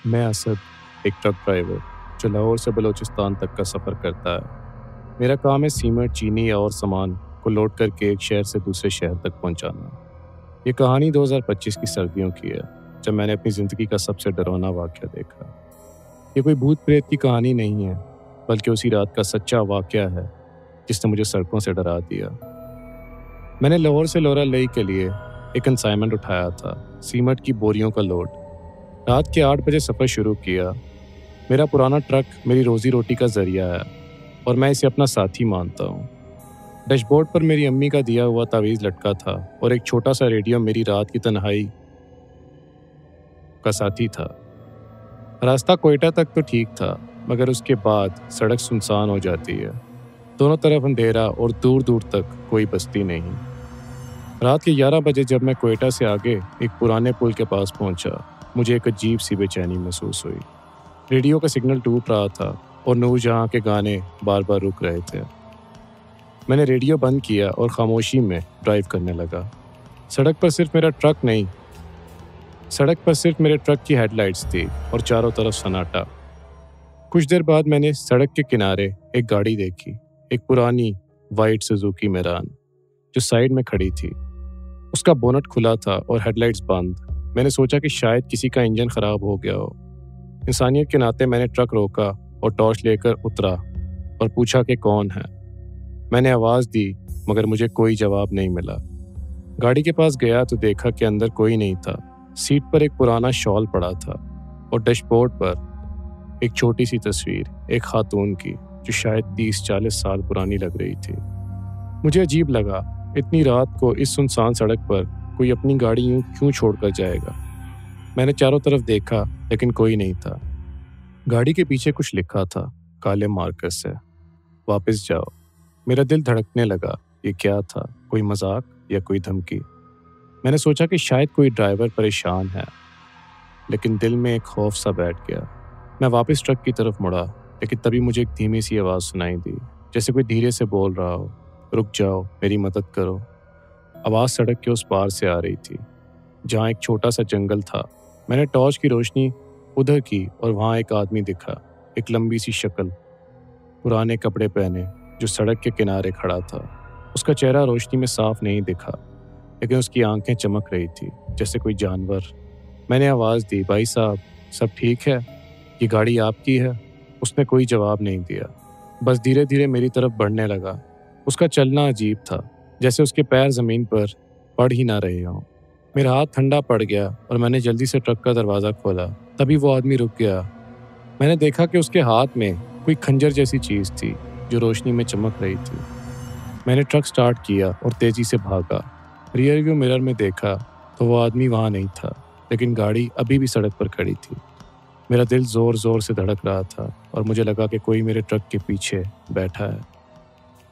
मैं असद, एक truck driver जो लाहौर से बलूचिस्तान तक का सफ़र करता है। मेरा काम है सीमेंट, चीनी और सामान को लोड करके एक शहर से दूसरे शहर तक पहुंचाना। ये कहानी 2025 की सर्दियों की है, जब मैंने अपनी ज़िंदगी का सबसे डरावना वाक़या देखा। ये कोई भूत प्रेत की कहानी नहीं है, बल्कि उसी रात का सच्चा वाक़या है जिसने मुझे सड़कों से डरा दिया। मैंने लाहौर से लोरा लेई के लिए एक कंसाइनमेंट उठाया था, सीमेंट की बोरियों का लोड। रात के 8 बजे सफ़र शुरू किया। मेरा पुराना ट्रक मेरी रोज़ी रोटी का ज़रिया है और मैं इसे अपना साथी मानता हूँ। डैशबोर्ड पर मेरी अम्मी का दिया हुआ तावीज़ लटका था और एक छोटा सा रेडियो मेरी रात की तन्हाई का साथी था। रास्ता कोयटा तक तो ठीक था, मगर उसके बाद सड़क सुनसान हो जाती है। दोनों तरफ अंधेरा और दूर दूर तक कोई बस्ती नहीं। रात के 11 बजे जब मैं कोयटा से आगे एक पुराने पुल के पास पहुंचा, मुझे एक अजीब सी बेचैनी महसूस हुई। रेडियो का सिग्नल टूट रहा था और नूरजहां के गाने बार बार रुक रहे थे। मैंने रेडियो बंद किया और खामोशी में ड्राइव करने लगा। सड़क पर सिर्फ मेरे ट्रक की हेडलाइट्स थी और चारों तरफ सन्नाटा। कुछ देर बाद मैंने सड़क के किनारे एक गाड़ी देखी, एक पुरानी वाइट सुजुकी मेरान जो साइड में खड़ी थी। उसका बोनट खुला था और हेडलाइट्स बंद। मैंने सोचा कि शायद किसी का इंजन खराब हो गया हो। इंसानियत के नाते मैंने ट्रक रोका और टॉर्च लेकर उतरा और पूछा कि कौन है। मैंने आवाज़ दी, मगर मुझे कोई जवाब नहीं मिला। गाड़ी के पास गया तो देखा कि अंदर कोई नहीं था। सीट पर एक पुराना शॉल पड़ा था और डैशबोर्ड पर एक छोटी सी तस्वीर, एक खातून की जो शायद 30-40 साल पुरानी लग रही थी। मुझे अजीब लगा, इतनी रात को इस सुनसान सड़क पर कोई अपनी गाड़ी यूं क्यों छोड़कर जाएगा। मैंने चारों तरफ देखा, लेकिन कोई नहीं था। गाड़ी के पीछे कुछ लिखा था काले मार्कर से, वापस जाओ। मेरा दिल धड़कने लगा। ये क्या था, कोई मजाक या कोई धमकी? मैंने सोचा कि शायद कोई ड्राइवर परेशान है, लेकिन दिल में एक खौफ सा बैठ गया। मैं वापस ट्रक की तरफ मुड़ा, लेकिन तभी मुझे एक धीमी सी आवाज़ सुनाई दी, जैसे कोई धीरे से बोल रहा हो, रुक जाओ, मेरी मदद करो। आवाज़ सड़क के उस पार से आ रही थी, जहाँ एक छोटा सा जंगल था। मैंने टॉर्च की रोशनी उधर की और वहाँ एक आदमी दिखा, एक लंबी सी शक्ल, पुराने कपड़े पहने, जो सड़क के किनारे खड़ा था। उसका चेहरा रोशनी में साफ नहीं दिखा, लेकिन उसकी आंखें चमक रही थी जैसे कोई जानवर। मैंने आवाज़ दी, भाई साहब, सब ठीक है? ये गाड़ी आपकी है? उसने कोई जवाब नहीं दिया, बस धीरे धीरे मेरी तरफ बढ़ने लगा। उसका चलना अजीब था, जैसे उसके पैर ज़मीन पर पड़ ही ना रहे हों। मेरा हाथ ठंडा पड़ गया और मैंने जल्दी से ट्रक का दरवाज़ा खोला। तभी वो आदमी रुक गया। मैंने देखा कि उसके हाथ में कोई खंजर जैसी चीज़ थी जो रोशनी में चमक रही थी। मैंने ट्रक स्टार्ट किया और तेज़ी से भागा। रियर व्यू मिरर में देखा तो वो आदमी वहाँ नहीं था, लेकिन गाड़ी अभी भी सड़क पर खड़ी थी। मेरा दिल ज़ोर ज़ोर से धड़क रहा था और मुझे लगा कि कोई मेरे ट्रक के पीछे बैठा है।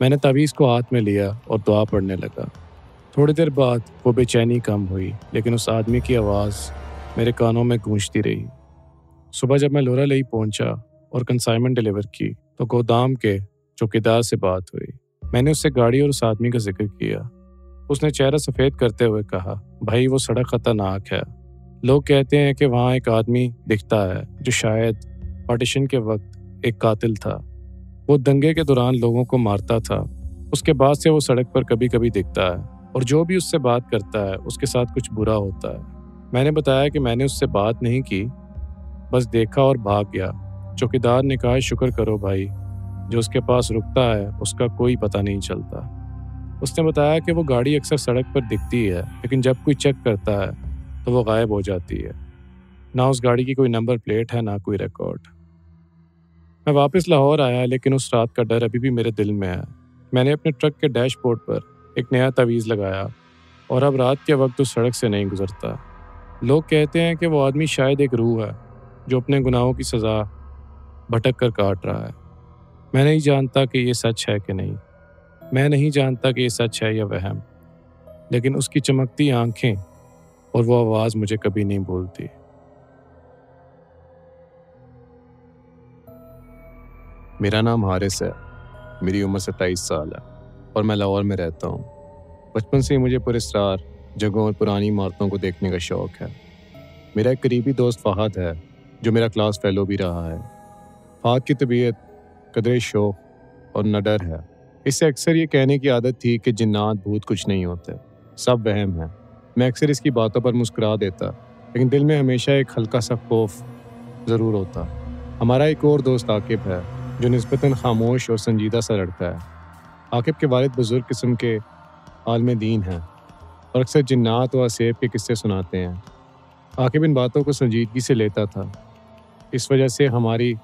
मैंने तावीज़ को हाथ में लिया और दुआ पढ़ने लगा। थोड़ी देर बाद वो बेचैनी कम हुई, लेकिन उस आदमी की आवाज़ मेरे कानों में गूंजती रही। सुबह जब मैं लोरा लेई पहुंचा और कंसाइनमेंट डिलीवर की, तो गोदाम के चौकीदार से बात हुई। मैंने उससे गाड़ी और उस आदमी का जिक्र किया। उसने चेहरा सफ़ेद करते हुए कहा, भाई, वो सड़क ख़तरनाक है। लोग कहते हैं कि वहाँ एक आदमी दिखता है जो शायद पार्टीशन के वक्त एक कातिल था। वो दंगे के दौरान लोगों को मारता था। उसके बाद से वो सड़क पर कभी कभी दिखता है और जो भी उससे बात करता है उसके साथ कुछ बुरा होता है। मैंने बताया कि मैंने उससे बात नहीं की, बस देखा और भाग गया। चौकीदार ने कहा, शुक्र करो भाई, जो उसके पास रुकता है उसका कोई पता नहीं चलता। उसने बताया कि वो गाड़ी अक्सर सड़क पर दिखती है, लेकिन जब कोई चेक करता है तो वो गायब हो जाती है। ना उस गाड़ी की कोई नंबर प्लेट है, ना कोई रिकॉर्ड। मैं वापस लाहौर आया, लेकिन उस रात का डर अभी भी मेरे दिल में है। मैंने अपने ट्रक के डैशबोर्ड पर एक नया तावीज़ लगाया और अब रात के वक्त उस सड़क से नहीं गुजरता। लोग कहते हैं कि वो आदमी शायद एक रूह है जो अपने गुनाहों की सज़ा भटक कर काट रहा है। मैं नहीं जानता कि ये सच है कि नहीं। मैं नहीं जानता कि ये सच है या वहम, लेकिन उसकी चमकती आंखें और वो आवाज़ मुझे कभी नहीं भूलती। मेरा नाम हारिस है। मेरी उम्र 27 साल है और मैं लाहौर में रहता हूँ। बचपन से ही मुझे पुरस्कार जगहों और पुरानी इमारतों को देखने का शौक़ है। मेरा एक करीबी दोस्त फहद है जो मेरा क्लास फेलो भी रहा है। फ़ाद की तबीयत कदरे शौक और नडर है। इससे अक्सर ये कहने की आदत थी कि जिन्नात भूत कुछ नहीं होते, सब वहम है। मैं अक्सर इसकी बातों पर मुस्कुरा देता, लेकिन दिल में हमेशा एक हल्का सा खौफ ज़रूर होता। हमारा एक और दोस्त आकिब है, जो निस्बतन खामोश और संजीदा सा लड़का है। आकिब के वालिद बुजुर्ग किस्म के आलिम दीन हैं और अक्सर जिन्नात व असेब के किस्से सुनाते हैं। आकिब इन बातों को संजीदगी से लेता था। इस वजह से हमारी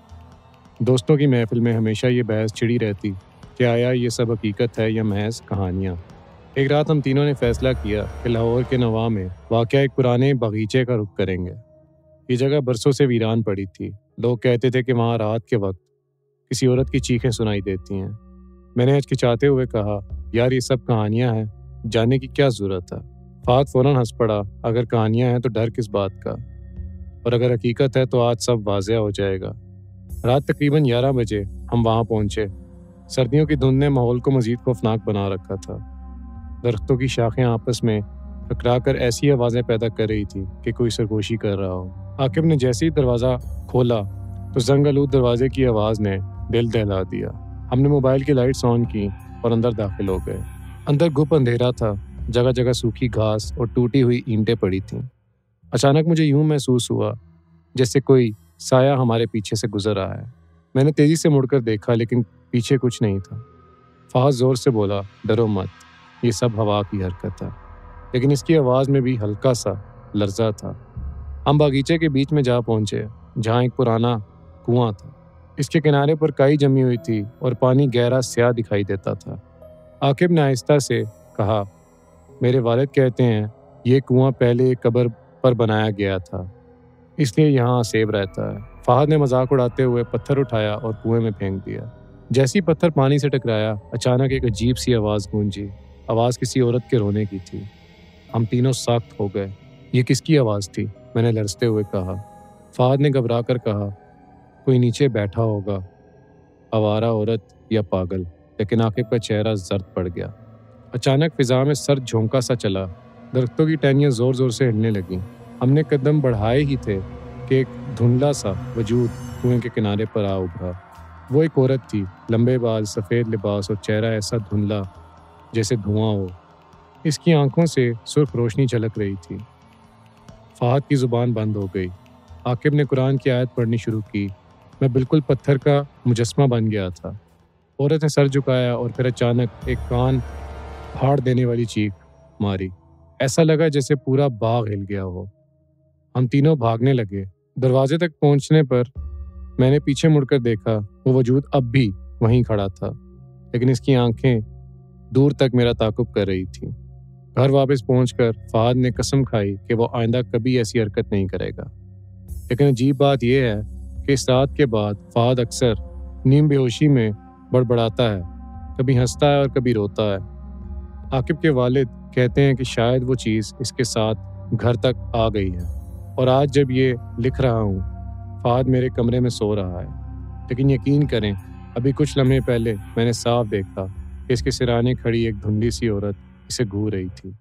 दोस्तों की महफिल में हमेशा ये बहस छिड़ी रहती कि आया ये सब हकीकत है या महज कहानियाँ। एक रात हम तीनों ने फैसला किया कि लाहौर के नवा में वाक़या एक पुराने बगीचे का रुख करेंगे। ये जगह बरसों से वीरान पड़ी थी। लोग कहते थे कि वहाँ रात के वक्त किसी औरत की चीखें सुनाई देती हैं। मैंने हिचकिचाते हुए कहा, यार ये सब कहानियाँ हैं, जानने की क्या ज़रूरत है। फ़ाद फ़ौरन हंस पड़ा, अगर कहानियाँ हैं तो डर किस बात का, और अगर हकीकत है तो आज सब वाज़ेह हो जाएगा। रात तकरीबन 11 बजे हम वहाँ पहुँचे। सर्दियों की धुंध ने माहौल को मज़ीद खौफनाक बना रखा था। दरख्तों की शाखें आपस में टकरा कर ऐसी आवाज़ें पैदा कर रही थी कि कोई सरगोशी कर रहा हो। आकिब ने जैसे ही दरवाज़ा खोला तो जंग-आलूद दरवाजे की आवाज़ ने दिल दहला दिया। हमने मोबाइल की लाइट्स ऑन की और अंदर दाखिल हो गए। अंदर गुप अंधेरा था, जगह जगह सूखी घास और टूटी हुई ईंटें पड़ी थीं। अचानक मुझे यूं महसूस हुआ जैसे कोई साया हमारे पीछे से गुजर रहा है। मैंने तेजी से मुड़कर देखा, लेकिन पीछे कुछ नहीं था। फ़ाद जोर से बोला, डरो मत, ये सब हवा की हरकत है। लेकिन इसकी आवाज़ में भी हल्का सा लर्जा था। हम बागीचे के बीच में जा पहुंचे, जहाँ एक पुराना कुआं था। इसके किनारे पर काई जमी हुई थी और पानी गहरा स्याह दिखाई देता था। आकिब ने आहिस्ता से कहा, मेरे वालिद कहते हैं ये कुआं पहले एक कब्र पर बनाया गया था, इसलिए यहाँ असेब रहता है। फ़ाद ने मजाक उड़ाते हुए पत्थर उठाया और कुएं में फेंक दिया। जैसे ही पत्थर पानी से टकराया, अचानक एक अजीब सी आवाज़ गूंजी। आवाज़ किसी औरत के रोने की थी। हम तीनों सख्त हो गए। ये किसकी आवाज़ थी? मैंने लरजते हुए कहा। फ़ाद ने घबरा कर कहा, कोई नीचे बैठा होगा, आवारा औरत या पागल। लेकिन आकिब का चेहरा जर्द पड़ गया। अचानक फिजा में सर्द झोंका सा चला। दरख्तों की टहनियाँ जोर जोर से हिलने लगीं। हमने कदम बढ़ाए ही थे कि एक धुंधला सा वजूद कुएं के किनारे पर आ उभरा। वो एक औरत थी, लंबे बाल, सफ़ेद लिबास और चेहरा ऐसा धुंधला जैसे धुआं हो। इसकी आंखों से सुर्ख रोशनी झलक रही थी। फ़ाद की ज़ुबान बंद हो गई। आकिब ने कुरान की आयत पढ़नी शुरू की। मैं बिल्कुल पत्थर का मुजस्मा बन गया था। औरत ने सर झुकाया और फिर अचानक एक कान फाड़ देने वाली चीख मारी। ऐसा लगा जैसे पूरा बाग हिल गया हो। हम तीनों भागने लगे। दरवाजे तक पहुंचने पर मैंने पीछे मुड़कर देखा, वो वजूद अब भी वहीं खड़ा था, लेकिन इसकी आंखें दूर तक मेरा ताक़ुब कर रही थी। घर वापस पहुंचकर फ़ाद ने कसम खाई कि वो आइंदा कभी ऐसी हरकत नहीं करेगा। लेकिन अजीब बात यह है कि इस रात के बाद फ़ाद अक्सर नीम बेहोशी में बड़बड़ाता है, कभी हंसता है और कभी रोता है। आकिब के वालिद कहते हैं कि शायद वो चीज़ इसके साथ घर तक आ गई है। और आज जब ये लिख रहा हूँ, फ़ाद मेरे कमरे में सो रहा है। लेकिन यकीन करें, अभी कुछ लम्हे पहले मैंने साफ देखा कि इसके सिराने खड़ी एक धुंधली सी औरत इसे घूर रही थी।